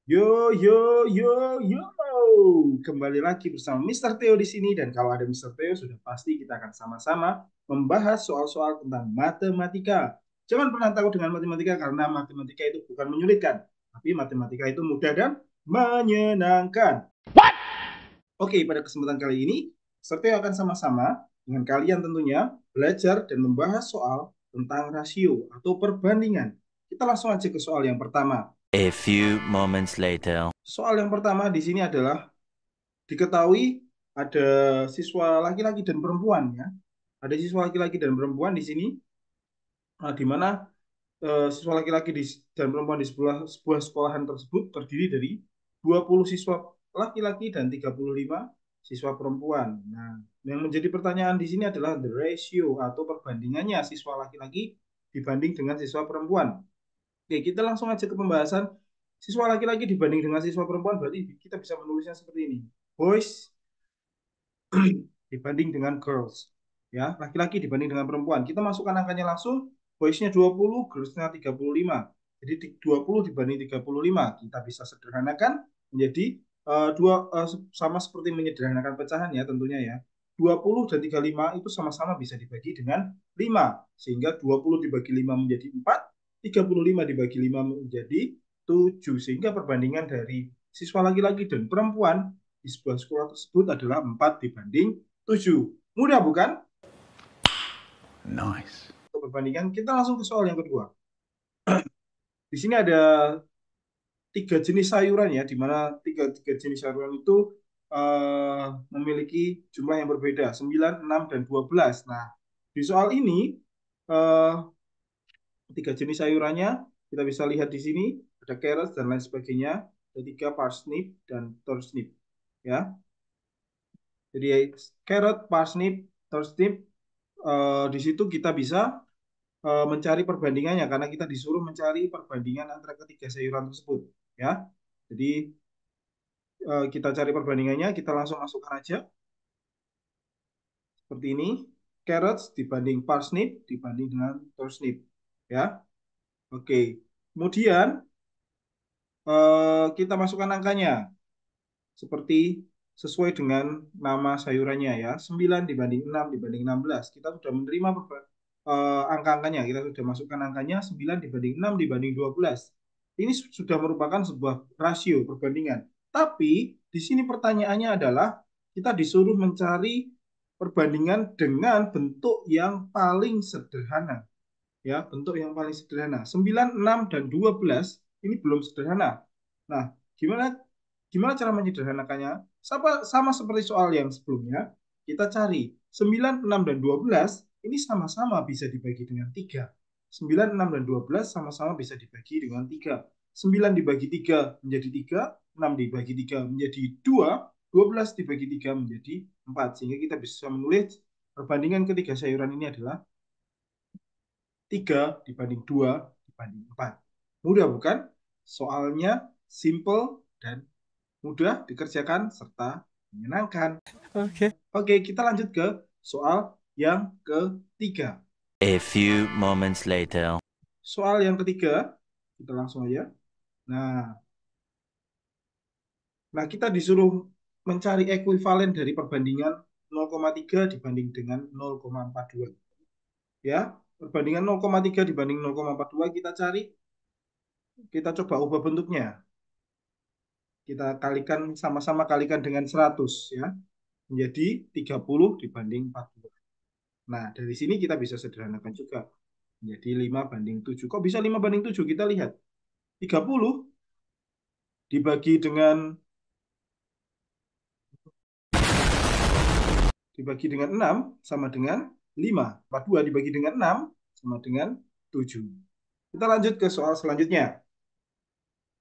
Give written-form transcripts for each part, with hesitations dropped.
Yo yo yo yo, kembali lagi bersama Mister Theo di sini, dan kalau ada Mister Theo sudah pasti kita akan sama-sama membahas soal-soal tentang matematika. Jangan pernah takut dengan matematika karena matematika itu bukan menyulitkan, tapi matematika itu mudah dan menyenangkan. Oke, pada kesempatan kali ini Mister Theo akan sama-sama dengan kalian tentunya belajar dan membahas soal tentang rasio atau perbandingan. Kita langsung aja ke soal yang pertama. A few moments later. Soal yang pertama di sini adalah diketahui ada siswa laki-laki dan perempuan ya. Ada siswa laki-laki dan perempuan di sini, di mana siswa laki-laki dan perempuan di sebuah sekolahan tersebut terdiri dari 20 siswa laki-laki dan 35 siswa perempuan. Nah, yang menjadi pertanyaan di sini adalah the ratio atau perbandingannya siswa laki-laki dibanding dengan siswa perempuan. Oke, kita langsung aja ke pembahasan. Siswa laki-laki dibanding dengan siswa perempuan, berarti kita bisa menulisnya seperti ini. Boys dibanding dengan girls. Ya, laki-laki dibanding dengan perempuan. Kita masukkan angkanya langsung, boys-nya 20, girls-nya 35. Jadi 20 dibanding 35. Kita bisa sederhanakan menjadi sama seperti menyederhanakan pecahan ya tentunya ya. 20 dan 35 itu sama-sama bisa dibagi dengan 5. Sehingga 20 dibagi 5 menjadi 4, 35 dibagi 5 menjadi 7. Sehingga perbandingan dari siswa laki-laki dan perempuan di sebuah sekolah tersebut adalah 4 dibanding 7. Mudah bukan? Nice. Untuk perbandingan, kita langsung ke soal yang kedua. Di sini ada 3 jenis sayuran ya, di mana tiga jenis sayuran itu memiliki jumlah yang berbeda, 9, 6, dan 12. Nah, di soal ini, eh, 3 jenis sayurannya, kita bisa lihat di sini, ada carrot dan lain sebagainya, ada 3 parsnip dan turnip. Ya, jadi carrot, parsnip, turnip, di situ kita bisa mencari perbandingannya karena kita disuruh mencari perbandingan antara ketiga sayuran tersebut ya. Jadi kita cari perbandingannya, kita langsung masukkan aja seperti ini. Carrots dibanding parsnip dibanding dengan turnip ya. Oke. Kemudian kita masukkan angkanya seperti sesuai dengan nama sayurannya ya. 9 dibanding 6 dibanding 16. Kita sudah menerima angka-angkanya. Kita sudah masukkan angkanya 9 dibanding 6 dibanding 12. Ini sudah merupakan sebuah rasio perbandingan. Tapi di sini pertanyaannya adalah kita disuruh mencari perbandingan dengan bentuk yang paling sederhana. Ya, bentuk yang paling sederhana. 9, 6, dan 12 ini belum sederhana. Nah, gimana gimana cara menyederhanakannya? Sama seperti soal yang sebelumnya, kita cari 9, 6, dan 12 ini sama-sama bisa dibagi dengan 3. 9, 6, dan 12 sama-sama bisa dibagi dengan 3. 9 dibagi 3 menjadi 3, 6 dibagi 3 menjadi 2, 12 dibagi 3 menjadi 4. Sehingga kita bisa menulis perbandingan ketiga sayuran ini adalah 3 dibanding 2 dibanding 4. Mudah bukan? Soalnya simple dan mudah dikerjakan serta menyenangkan. Okay. Oke, kita lanjut ke soal yang ketiga. A few moments later. Soal yang ketiga, kita langsung aja. Nah, kita disuruh mencari ekuivalen dari perbandingan 0,3 dibanding dengan 0,42. Ya, perbandingan 0,3 dibanding 0,42 kita cari, kita coba ubah bentuknya. Kita kalikan, sama-sama kalikan dengan 100 ya, menjadi 30 dibanding 40. Nah, dari sini kita bisa sederhanakan juga menjadi 5 banding 7. Kok bisa 5 banding 7? Kita lihat. 30 dibagi dengan 6 sama dengan 5. 42 dibagi dengan 6 sama dengan 7. Kita lanjut ke soal selanjutnya.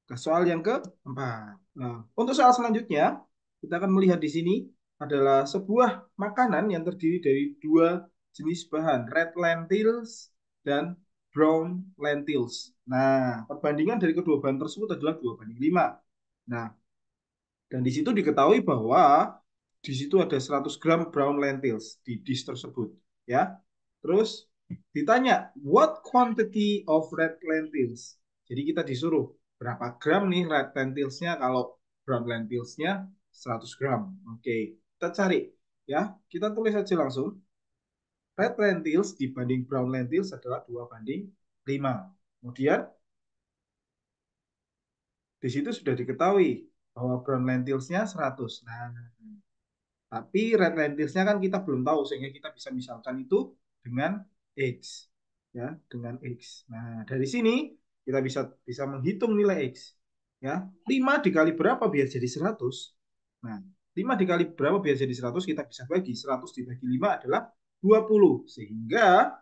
Ke soal yang keempat. Nah, untuk soal selanjutnya, kita akan melihat di sini adalah sebuah makanan yang terdiri dari 2 jenis bahan, red lentils dan brown lentils. Nah, perbandingan dari kedua bahan tersebut adalah 2 banding 5. Nah, dan di situ diketahui bahwa di situ ada 100 gram brown lentils di dish tersebut. Ya, terus ditanya, what quantity of red lentils? Jadi kita disuruh berapa gram nih red lentils-nya, kalau brown lentils-nya 100 gram. Oke, kita cari ya. Kita tulis aja langsung. Red lentils dibanding brown lentils adalah 2:5. Kemudian di situ sudah diketahui bahwa brown lentils-nya 100. Nah, tapi red lentils-nya kan kita belum tahu, sehingga kita bisa misalkan itu dengan X. Ya, dengan X. Nah, dari sini kita bisa menghitung nilai X. Ya, 5 dikali berapa biar jadi 100? Nah, 5 dikali berapa biar jadi 100? Kita bisa bagi. 100 dibagi 5 adalah 20. Sehingga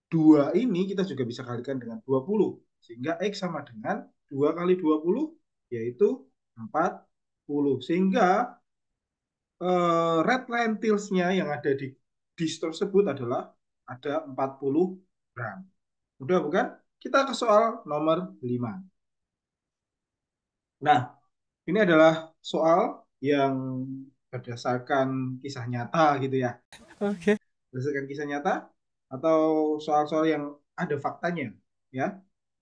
2 ini kita juga bisa kalikan dengan 20. Sehingga X sama dengan 2 kali 20, yaitu 40. Sehingga red lentils-nya yang ada di dish tersebut adalah ada 40 gram. Udah bukan? Kita ke soal nomor 5. Nah, ini adalah soal yang berdasarkan kisah nyata gitu ya. Okay. Berdasarkan kisah nyata atau soal-soal yang ada faktanya ya.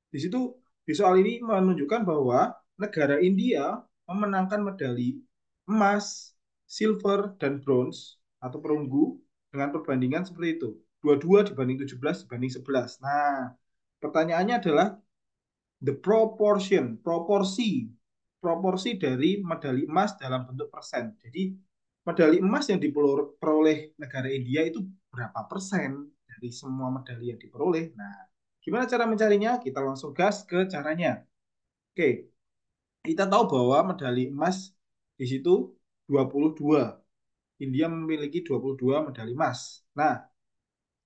Di situ di soal ini menunjukkan bahwa negara India memenangkan medali emas, silver, dan bronze atau perunggu dengan perbandingan seperti itu. 22 dibanding 17 dibanding 11. Nah, pertanyaannya adalah the proporsi dari medali emas dalam bentuk persen. Jadi, medali emas yang diperoleh negara India itu berapa persen dari semua medali yang diperoleh? Nah, gimana cara mencarinya? Kita langsung gas ke caranya. Oke, kita tahu bahwa medali emas di situ 22. India memiliki 22 medali emas. Nah,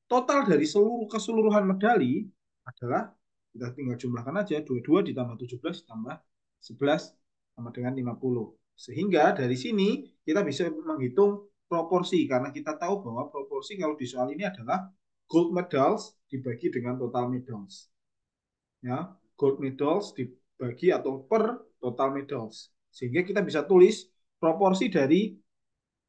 total dari keseluruhan medali adalah, kita tinggal jumlahkan aja, 22 ditambah 17 ditambah 11 sama dengan 50. Sehingga dari sini kita bisa menghitung proporsi, karena kita tahu bahwa proporsi kalau di soal ini adalah gold medals dibagi dengan total medals. Ya, gold medals dibagi atau per total medals. Sehingga kita bisa tulis proporsi dari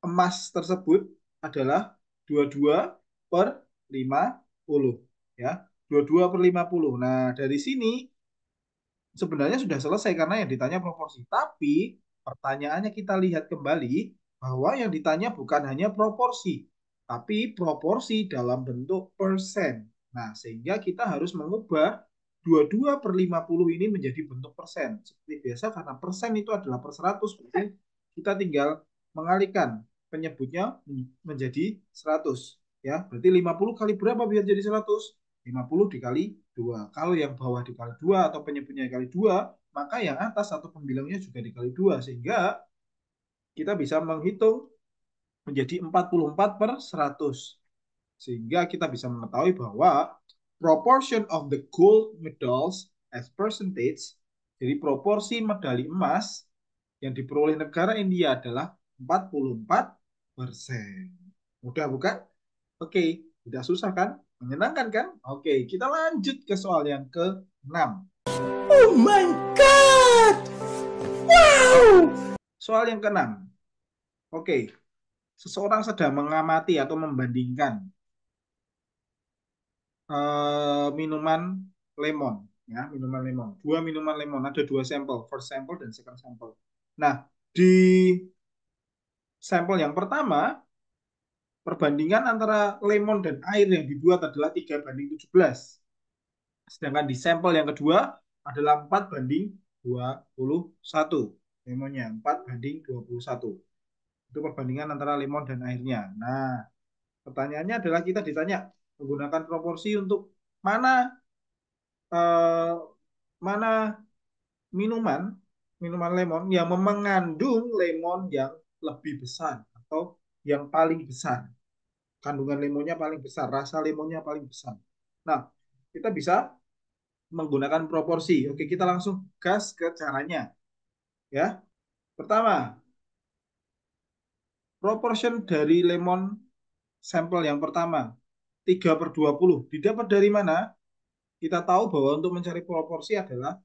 emas tersebut adalah 22 per 50. Ya, 22 per 50. Nah, dari sini sebenarnya sudah selesai karena yang ditanya proporsi. Tapi pertanyaannya kita lihat kembali bahwa yang ditanya bukan hanya proporsi, tapi proporsi dalam bentuk persen. Nah, sehingga kita harus mengubah 22 per 50 ini menjadi bentuk persen. Seperti biasa, karena persen itu adalah per 100, kita tinggal mengalihkan penyebutnya menjadi 100. Ya, berarti 50 kali berapa biar jadi 100? 50 dikali 2. Kalau yang bawah dikali 2 atau penyebutnya dikali 2, maka yang atas atau pembilangnya juga dikali 2. Sehingga kita bisa menghitung menjadi 44 per 100. Sehingga kita bisa mengetahui bahwa proportion of the gold medals as percentage, jadi proporsi medali emas yang diperoleh negara India adalah 44%. Mudah bukan? Oke, tidak susah kan? Menyenangkan kan? Oke, kita lanjut ke soal yang ke-6. Oh my god! Wow! Soal yang ke-6. Oke, seseorang sedang mengamati atau membandingkan minuman lemon, ya, minuman lemon. Dua minuman lemon, ada dua sampel, first sampel dan second sampel. Nah, di sampel yang pertama, perbandingan antara lemon dan air yang dibuat adalah 3:17. Sedangkan di sampel yang kedua adalah 4:21. Lemonnya 4:21. Itu perbandingan antara lemon dan airnya. Nah, pertanyaannya adalah kita ditanya menggunakan proporsi untuk mana eh, mana minuman minuman lemon yang mengandung lemon yang lebih besar atau yang paling besar. Kandungan lemonnya paling besar, rasa lemonnya paling besar. Nah, kita bisa menggunakan proporsi. Oke, kita langsung gas ke caranya. Ya. Pertama, proportion dari lemon sampel yang pertama 3/20. Didapat dari mana? Kita tahu bahwa untuk mencari proporsi adalah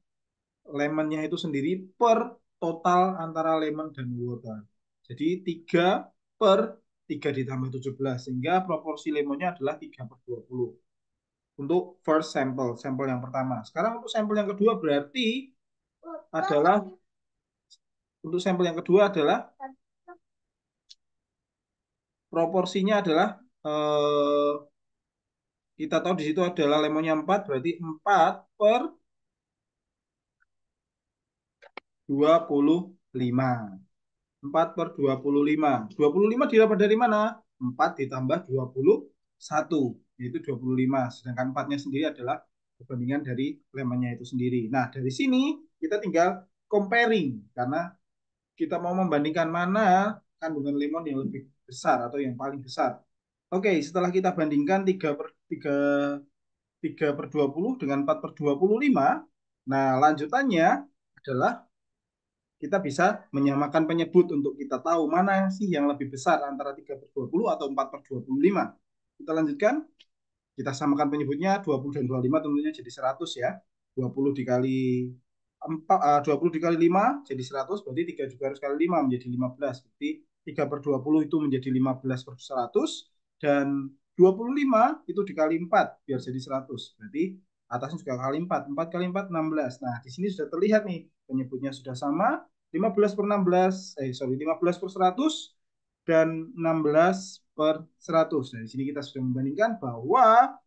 lemonnya itu sendiri per total antara lemon dan water. Jadi 3 per 3 ditambah 17. Sehingga proporsi lemonnya adalah 3/20. untuk first sampel, sampel yang pertama. Sekarang untuk sampel yang kedua berarti adalah untuk sampel yang kedua adalah proporsinya adalah kita tahu di situ adalah lemonnya 4, berarti 4 per 25. 4 per 25. 25 didapat dari mana? 4 ditambah 21, yaitu 25. Sedangkan 4-nya sendiri adalah perbandingan dari lemonnya itu sendiri. Nah, dari sini kita tinggal comparing, karena kita mau membandingkan mana kandungan lemon yang lebih besar atau yang paling besar. Oke, setelah kita bandingkan 3 per 20 dengan 4 per 25, nah lanjutannya adalah kita bisa menyamakan penyebut untuk kita tahu mana sih yang lebih besar antara 3 per 20 atau 4 per 25. Kita lanjutkan, kita samakan penyebutnya 20 dan 25 tentunya jadi 100 ya. 20 dikali 20 dikali 5 jadi 100, berarti 3 juga harus kali 5 menjadi 15. Berarti 3 per 20 itu menjadi 15 per 100, dan 25 itu dikali 4 biar jadi 100. Berarti atasnya juga kali 4. 4 kali 4, 16. Nah, di sini sudah terlihat nih, penyebutnya sudah sama. 15 per 16, 15 per 100 dan 16 per 100. Nah, di sini kita sudah membandingkan bahwa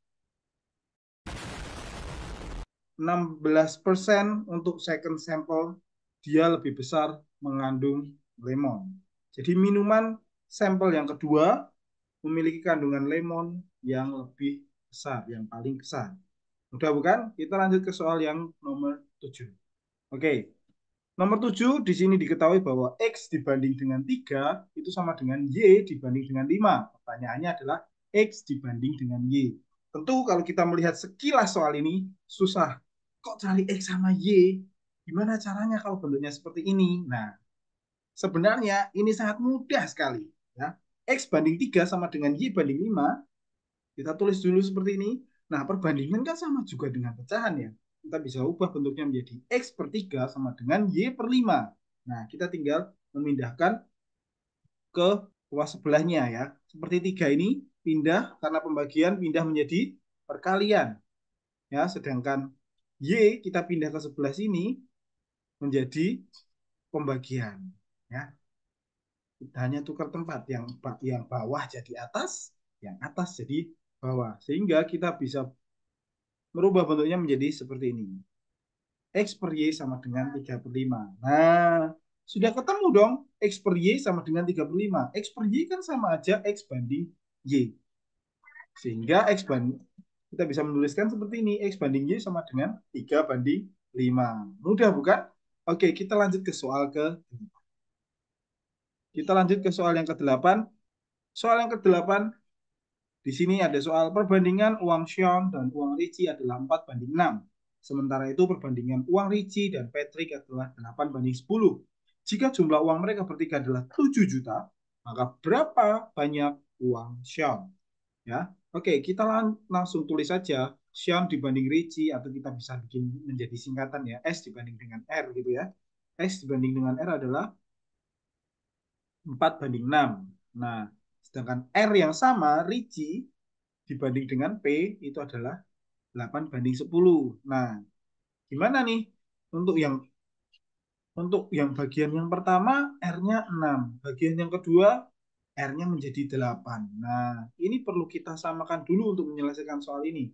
16% untuk second sample dia lebih besar mengandung lemon. Jadi minuman sampel yang kedua memiliki kandungan lemon yang lebih besar, yang paling besar. Mudah bukan? Kita lanjut ke soal yang nomor 7. Oke. Nomor 7 di sini diketahui bahwa X dibanding dengan 3 itu sama dengan Y dibanding dengan 5. Pertanyaannya adalah X dibanding dengan Y. Tentu kalau kita melihat sekilas soal ini susah. Kok cari X sama Y? Gimana caranya kalau bentuknya seperti ini? Nah, sebenarnya ini sangat mudah sekali. Ya. X banding 3 sama dengan Y banding 5. Kita tulis dulu seperti ini. Nah, perbandingan kan sama juga dengan pecahan ya. Kita bisa ubah bentuknya menjadi X per 3 sama dengan Y per 5. Nah, kita tinggal memindahkan ke ruas sebelahnya ya. Seperti 3 ini pindah, karena pembagian pindah menjadi perkalian. Ya, sedangkan Y kita pindah ke sebelah sini menjadi pembagian. Ya. Kita hanya tukar tempat, yang bawah jadi atas, yang atas jadi bawah. Sehingga kita bisa merubah bentuknya menjadi seperti ini. X per Y sama dengan 3 per 5. Nah, sudah ketemu dong. X per Y sama dengan 3 per 5. X per Y kan sama aja X banding Y. Sehingga kita bisa menuliskan seperti ini. X banding Y sama dengan 3 banding 5. Mudah bukan? Oke, kita lanjut ke soal Kita lanjut ke soal yang ke-8. Soal yang ke-8, di sini ada soal perbandingan uang Sean dan uang Richie adalah 4 banding 6. Sementara itu perbandingan uang Richie dan Patrick adalah 8 banding 10. Jika jumlah uang mereka bertiga adalah 7 juta, maka berapa banyak uang Sean? Ya, oke, kita langsung tulis saja Sean dibanding Richie, atau kita bisa bikin menjadi singkatan ya, S dibanding dengan R gitu ya. S dibanding dengan R adalah 4 banding 6. Nah, sedangkan R yang sama, Richie, dibanding dengan P, itu adalah 8 banding 10. Nah, gimana nih? Untuk yang bagian yang pertama, R-nya 6. Bagian yang kedua, R-nya menjadi 8. Nah, ini perlu kita samakan dulu untuk menyelesaikan soal ini.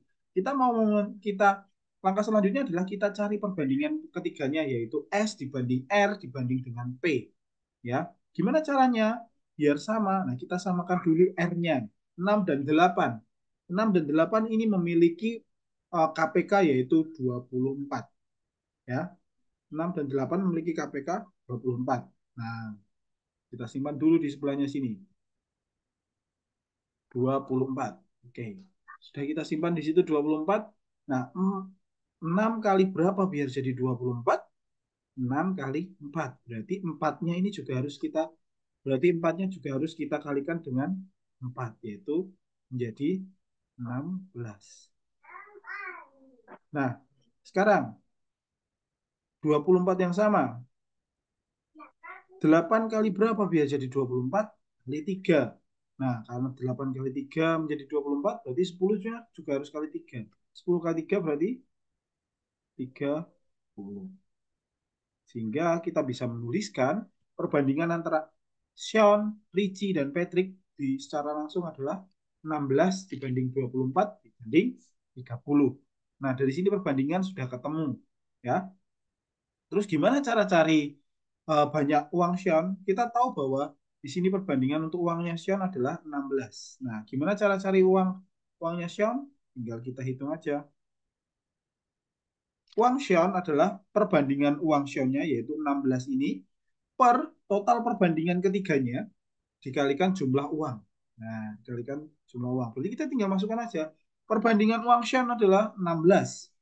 Langkah selanjutnya adalah kita cari perbandingan ketiganya, yaitu S dibanding R dibanding dengan P. Ya, gimana caranya? Biar sama. Nah, kita samakan dulu R-nya. 6 dan 8. 6 dan 8 ini memiliki KPK yaitu 24. Ya. 6 dan 8 memiliki KPK 24. Nah, kita simpan dulu di sebelahnya sini. 24. Oke. Sudah kita simpan di situ 24. Nah, 6 kali berapa biar jadi 24? 6 kali 4. Berarti 4-nya ini juga harus kita kalikan dengan 4, yaitu menjadi 16. Nah, sekarang 24 yang sama. 8 kali berapa biar jadi 24? Kali 3. Nah, karena 8 kali 3 menjadi 24, berarti 10 juga harus kali 3. 10 kali 3 berarti 30. Sehingga kita bisa menuliskan perbandingan antara Sean, Richie, dan Patrick secara langsung adalah 16 dibanding 24 dibanding 30. Nah, dari sini perbandingan sudah ketemu. Ya. Terus gimana cara cari banyak uang Sean? Kita tahu bahwa di sini perbandingan untuk uangnya Sean adalah 16. Nah, gimana cara cari uangnya Sean? Tinggal kita hitung aja. Uang Sean adalah perbandingan uang Sean-nya yaitu 16 ini per total perbandingan ketiganya dikalikan jumlah uang. Nah, dikalikan jumlah uang. Berarti kita tinggal masukkan aja. Perbandingan uang Sean adalah 16.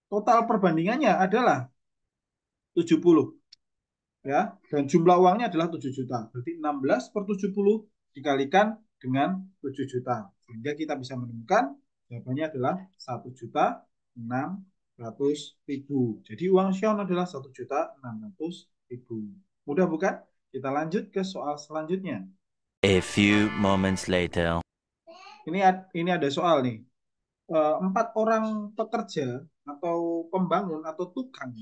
Total perbandingannya adalah 70. Ya, dan jumlah uangnya adalah 7 juta. Berarti 16 per 70 dikalikan dengan 7 juta. Sehingga kita bisa menemukan jawabannya adalah 1.600.000. Jadi uang Sean adalah 1.600.000. Mudah bukan? Kita lanjut ke soal selanjutnya. A few moments later. Ini ada soal nih. 4 orang pekerja atau pembangun atau tukang.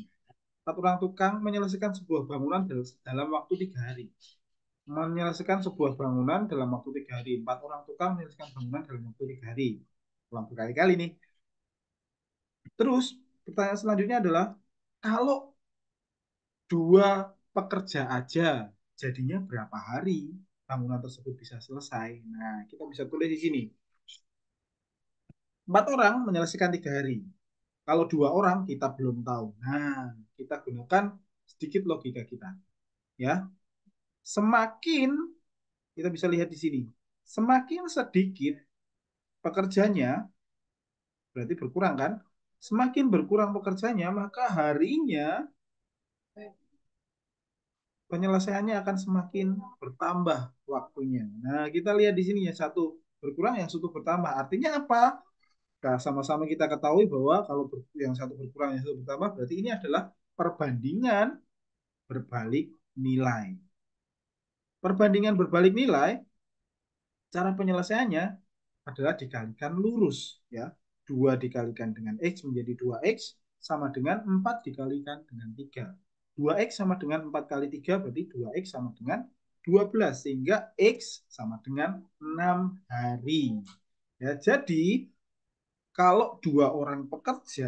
4 orang tukang menyelesaikan sebuah bangunan dalam waktu 3 hari. Menyelesaikan sebuah bangunan dalam waktu 3 hari. 4 orang tukang menyelesaikan bangunan dalam waktu 3 hari. Ulang berkali-kali nih. Terus pertanyaan selanjutnya adalah kalau 2 pekerja aja jadinya berapa hari bangunan tersebut bisa selesai? Nah, kita bisa tulis di sini. 4 orang menyelesaikan 3 hari. Kalau 2 orang kita belum tahu. Nah, kita gunakan sedikit logika kita. Ya. Semakin kita bisa lihat di sini. Semakin sedikit pekerjanya berarti berkurang kan? Semakin berkurang pekerjanya, maka harinya penyelesaiannya akan semakin bertambah waktunya. Nah, kita lihat di sini ya, satu berkurang, yang satu bertambah. Artinya apa? Nah, sama-sama kita ketahui bahwa kalau yang satu berkurang, yang satu bertambah, berarti ini adalah perbandingan berbalik nilai. Perbandingan berbalik nilai, cara penyelesaiannya adalah dikalikan lurus. Ya. 2 dikalikan dengan X menjadi 2X, sama dengan 4 dikalikan dengan 3. 2X sama dengan 4 kali 3, berarti 2X sama dengan 12. Sehingga X sama dengan 6 hari. Ya, jadi, kalau 2 orang pekerja,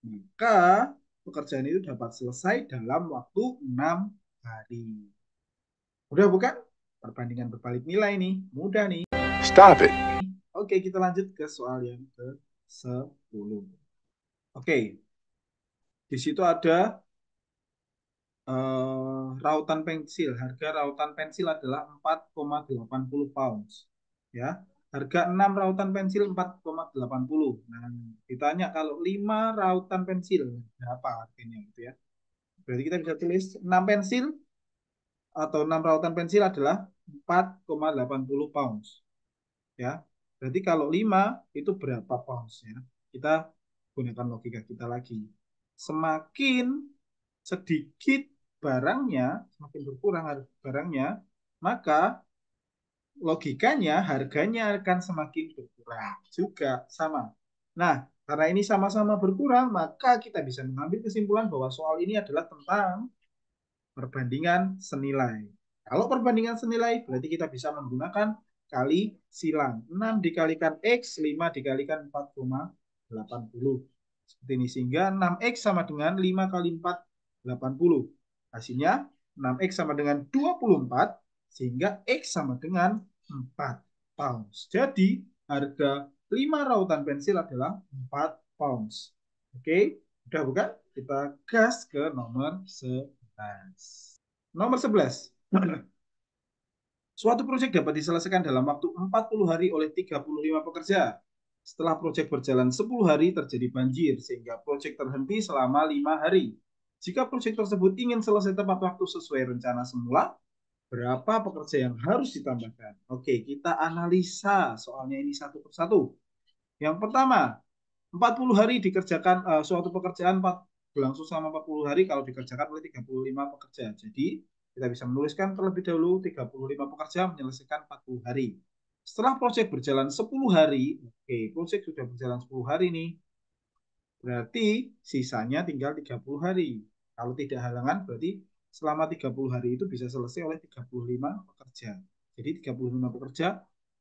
maka pekerjaan itu dapat selesai dalam waktu 6 hari. Mudah bukan? Perbandingan berbalik nilai nih. Mudah nih. Stop it. Oke, kita lanjut ke soal yang ke-10. Oke. Di situ ada rautan pensil. Harga rautan pensil adalah 4,80 pounds. Ya. Harga 6 rautan pensil 4,80. Nah, ditanya kalau 5 rautan pensil berapa harganya gitu ya. Berarti kita bisa tulis 6 pensil atau 6 rautan pensil adalah 4,80 pounds. Ya. Berarti kalau 5 itu berapa pounds ya? Kita gunakan logika kita lagi. Semakin sedikit barangnya, semakin berkurang barangnya, maka logikanya harganya akan semakin berkurang juga sama. Nah, karena ini sama-sama berkurang, maka kita bisa mengambil kesimpulan bahwa soal ini adalah tentang perbandingan senilai. Kalau perbandingan senilai, berarti kita bisa menggunakan kali silang. 6 dikalikan X, 5 dikalikan 4,80. Seperti ini. Sehingga 6X sama dengan 5 kali 4, 80. Hasilnya 6X sama dengan 24, sehingga X sama dengan 4 pounds. Jadi, harga 5 rautan pensil adalah 4 pounds. Oke, udah bukan? Kita gas ke nomor 11. Nomor 11. Suatu proyek dapat diselesaikan dalam waktu 40 hari oleh 35 pekerja. Setelah proyek berjalan 10 hari terjadi banjir, sehingga proyek terhenti selama 5 hari. Jika proyek tersebut ingin selesai tepat waktu sesuai rencana semula, berapa pekerja yang harus ditambahkan? Oke, kita analisa soalnya ini satu persatu. Yang pertama, 40 hari dikerjakan suatu pekerjaan berlangsung selama 40 hari kalau dikerjakan oleh 35 pekerja. Jadi, kita bisa menuliskan terlebih dahulu 35 pekerja menyelesaikan 40 hari. Setelah proyek berjalan 10 hari, oke, proyek sudah berjalan 10 hari nih, berarti sisanya tinggal 30 hari. Kalau tidak halangan, berarti selama 30 hari itu bisa selesai oleh 35 pekerja. Jadi 35 pekerja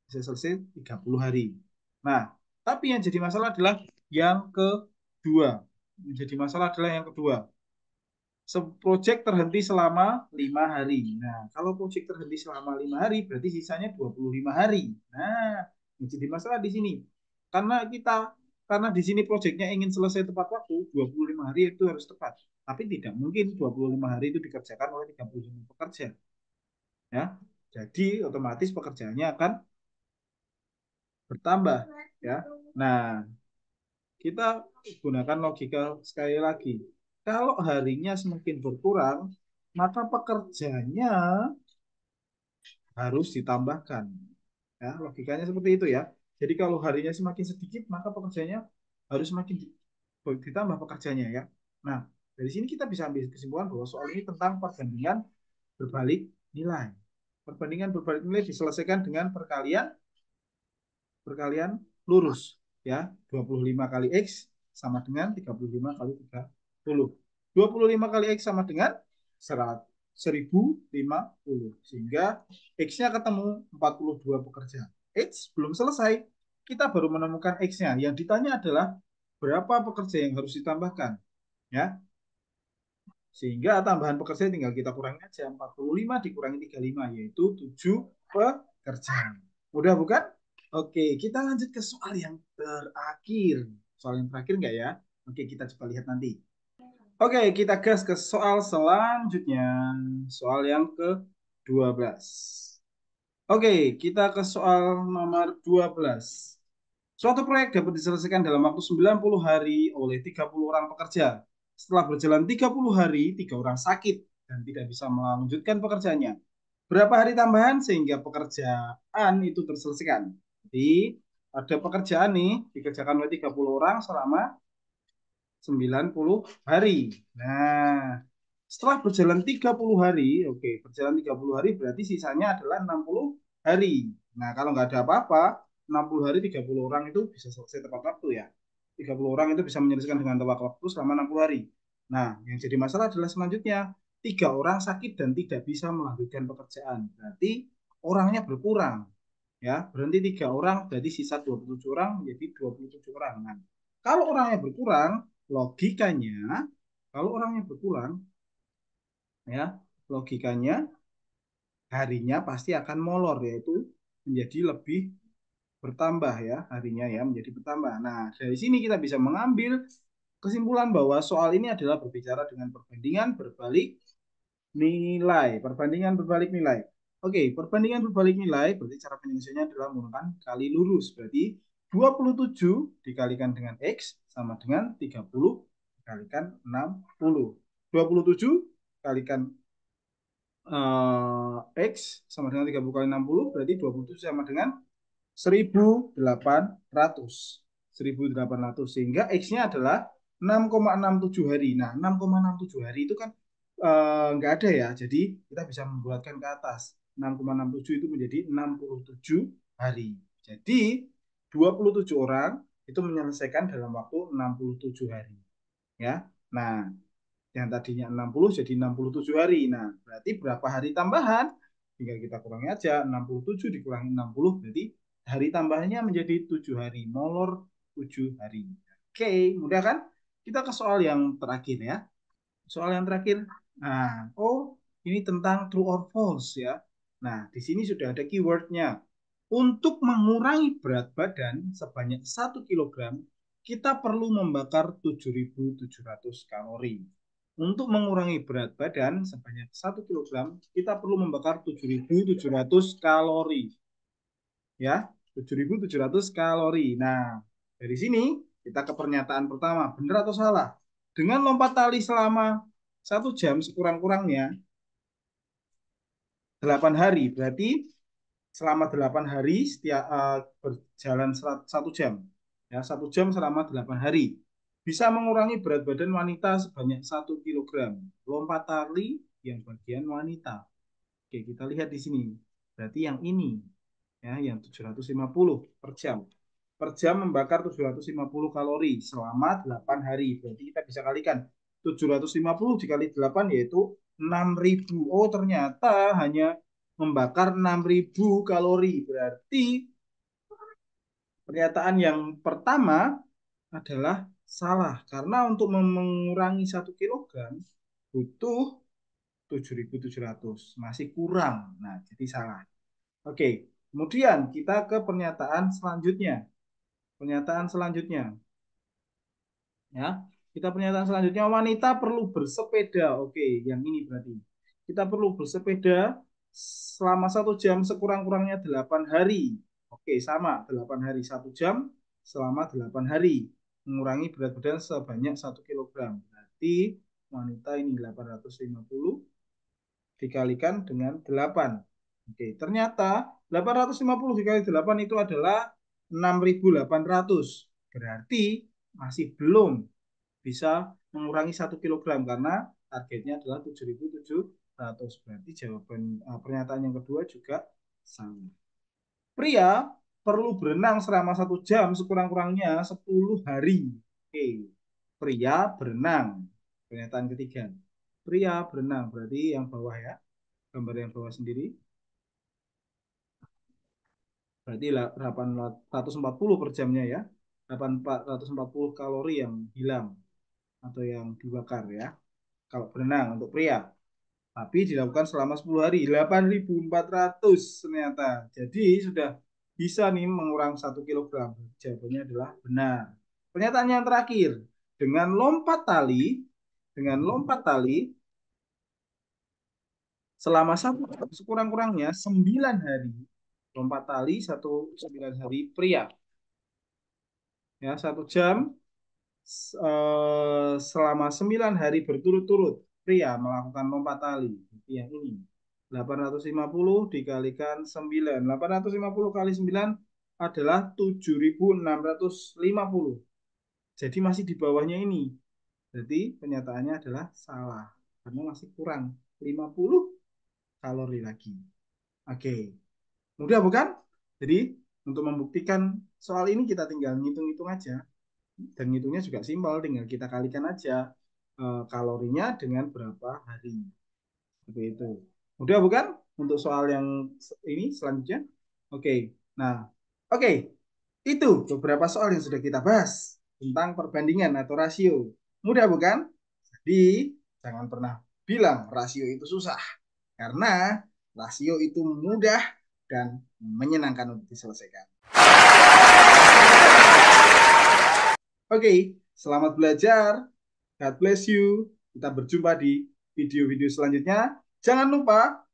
bisa selesai 30 hari. Nah, tapi yang jadi masalah adalah yang kedua. Yang jadi masalah adalah yang kedua. Proyek terhenti selama 5 hari. Nah, kalau proyek terhenti selama 5 hari, berarti sisanya 25 hari. Nah, yang jadi masalah di sini. Karena di sini proyeknya ingin selesai tepat waktu, 25 hari itu harus tepat. Tapi tidak mungkin 25 hari itu dikerjakan oleh 35 pekerja. Ya. Jadi otomatis pekerjaannya akan bertambah, ya. Nah, kita gunakan logika sekali lagi. Kalau harinya semakin berkurang, maka pekerjanya harus ditambahkan. Ya, logikanya seperti itu ya. Jadi kalau harinya semakin sedikit, maka pekerjanya harus semakin ditambah pekerjanya ya. Nah, dari sini kita bisa ambil kesimpulan bahwa soal ini tentang perbandingan berbalik nilai. Perbandingan berbalik nilai diselesaikan dengan perkalian lurus ya. 25 kali X sama dengan 35 kali 30. 25 kali X sama dengan 1050 sehingga X-nya ketemu 42 pekerja. X belum selesai, kita baru menemukan X-nya. Yang ditanya adalah berapa pekerja yang harus ditambahkan ya. Sehingga tambahan pekerja tinggal kita kurangi aja. 45 dikurangi 35 yaitu 7 pekerja. Mudah bukan? Oke, kita lanjut ke soal yang terakhir. Soal yang terakhir enggak ya? Oke, kita coba lihat nanti. Oke, kita gas ke soal selanjutnya. Soal yang ke-12. Oke, kita ke soal nomor 12. Suatu proyek dapat diselesaikan dalam waktu 90 hari oleh 30 orang pekerja. Setelah berjalan 30 hari, 3 orang sakit dan tidak bisa melanjutkan pekerjaannya. Berapa hari tambahan sehingga pekerjaan itu terselesaikan? Jadi, ada pekerjaan nih dikerjakan oleh 30 orang selama 90 hari. Nah, setelah berjalan 30 hari, oke, berjalan 30 hari berarti sisanya adalah 60 hari. Nah, kalau nggak ada apa-apa, 60 hari 30 orang itu bisa selesai tepat waktu ya. 30 orang itu bisa menyelesaikan dengan tepat waktu selama 60 hari. Nah, yang jadi masalah adalah selanjutnya, 3 orang sakit dan tidak bisa melanjutkan pekerjaan. Berarti orangnya berkurang. Ya, berhenti 3 orang, berarti sisa 27 orang menjadi 27 orang. Nah, kalau orangnya berkurang, logikanya, kalau orangnya berkurang, ya, logikanya harinya pasti akan molor, yaitu menjadi lebih bertambah ya, harinya ya menjadi bertambah. Nah, dari sini kita bisa mengambil kesimpulan bahwa soal ini adalah berbicara dengan perbandingan berbalik nilai. Perbandingan berbalik nilai. Oke, perbandingan berbalik nilai berarti cara penyelesaiannya adalah menggunakan kali lurus. Berarti 27 dikalikan dengan X sama dengan 30 dikalikan 60. 27 kalikan X sama dengan 30 kali 60 berarti 27 sama dengan 1800. 1800 sehingga X-nya adalah 6,67 hari. Nah, 6,67 hari itu kan nggak ada ya. Jadi kita bisa membuatkan ke atas. 6,67 itu menjadi 67 hari. Jadi 27 orang itu menyelesaikan dalam waktu 67 hari. Ya. Nah, yang tadinya 60 jadi 67 hari. Nah, berarti berapa hari tambahan? Tinggal kita kurangi aja. 67 dikurangi 60 berarti hari tambahannya menjadi 7 hari. Molor 7 hari. Oke, mudah kan? Kita ke soal yang terakhir ya. Soal yang terakhir. Nah, ini tentang true or false ya. Nah, di sini sudah ada keywordnya. Untuk mengurangi berat badan sebanyak 1 kg, kita perlu membakar 7.700 kalori. Untuk mengurangi berat badan sebanyak 1 kg, kita perlu membakar 7.700 kalori. Ya, 7.700 kalori. Nah, dari sini kita ke pernyataan pertama, benar atau salah? Dengan lompat tali selama 1 jam sekurang-kurangnya 8 hari, berarti selama 8 hari setiap berjalan 1 jam. Ya, 1 jam selama 8 hari. Bisa mengurangi berat badan wanita sebanyak 1 kg. Lompat tali yang bagian wanita. Oke, kita lihat di sini. Berarti yang ini. Ya, yang 750 per jam. Per jam membakar 750 kalori selama 8 hari. Berarti kita bisa kalikan 750 dikali 8 yaitu 6.000. Oh, ternyata hanya membakar 6.000 kalori. Berarti pernyataan yang pertama adalah salah. Karena untuk mengurangi 1 kilogram butuh 7.700. Masih kurang. Nah, jadi salah. Oke, kemudian kita ke pernyataan selanjutnya. Pernyataan selanjutnya. Ya, kita pernyataan selanjutnya, wanita perlu bersepeda. Oke, yang ini berarti. Kita perlu bersepeda selama 1 jam sekurang-kurangnya 8 hari. Oke, sama 8 hari 1 jam selama 8 hari. Mengurangi berat badan sebanyak 1 kilogram. Berarti wanita ini 850 dikalikan dengan 8. Oke, ternyata 850 dikali 8 itu adalah 6.800. Berarti masih belum bisa mengurangi 1 kilogram karena targetnya adalah 7.700. Berarti jawaban pernyataan yang kedua juga sama. Pria perlu berenang selama 1 jam sekurang-kurangnya 10 hari. Oke, pria berenang. Pernyataan ketiga. Pria berenang, berarti yang bawah ya. Gambar yang bawah sendiri. Berarti 840 per jamnya ya. 840 kalori yang hilang atau yang dibakar ya. Kalau berenang untuk pria. Tapi dilakukan selama 10 hari. 8.400 ternyata. Jadi sudah bisa nih mengurang 1 kilogram. Jawabannya adalah benar. Pernyataan yang terakhir. Dengan lompat tali selama sekurang-kurangnya 9 hari. Lompat tali 9 hari pria. Ya, 1 jam selama 9 hari berturut-turut pria melakukan lompat tali. Yang ini 850 dikalikan 9. 850 kali 9 adalah 7.650. Jadi masih di bawahnya ini. Jadi pernyataannya adalah salah. Karena masih kurang 50 kalori lagi. Oke. Mudah bukan? Jadi untuk membuktikan soal ini kita tinggal ngitung-ngitung aja. Dan ngitungnya juga simpel, tinggal kita kalikan aja kalorinya dengan berapa hari. Seperti itu. Mudah bukan? Untuk soal yang ini selanjutnya. Oke. Nah, oke. Itu beberapa soal yang sudah kita bahas tentang perbandingan atau rasio. Mudah bukan? Jadi, jangan pernah bilang rasio itu susah. Karena rasio itu mudah dan menyenangkan untuk diselesaikan. Oke, selamat belajar. God bless you. Kita berjumpa di video-video selanjutnya. Jangan lupa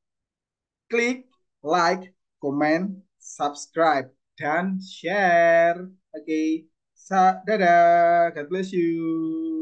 klik like, comment, subscribe, dan share. Oke, dadah. God bless you.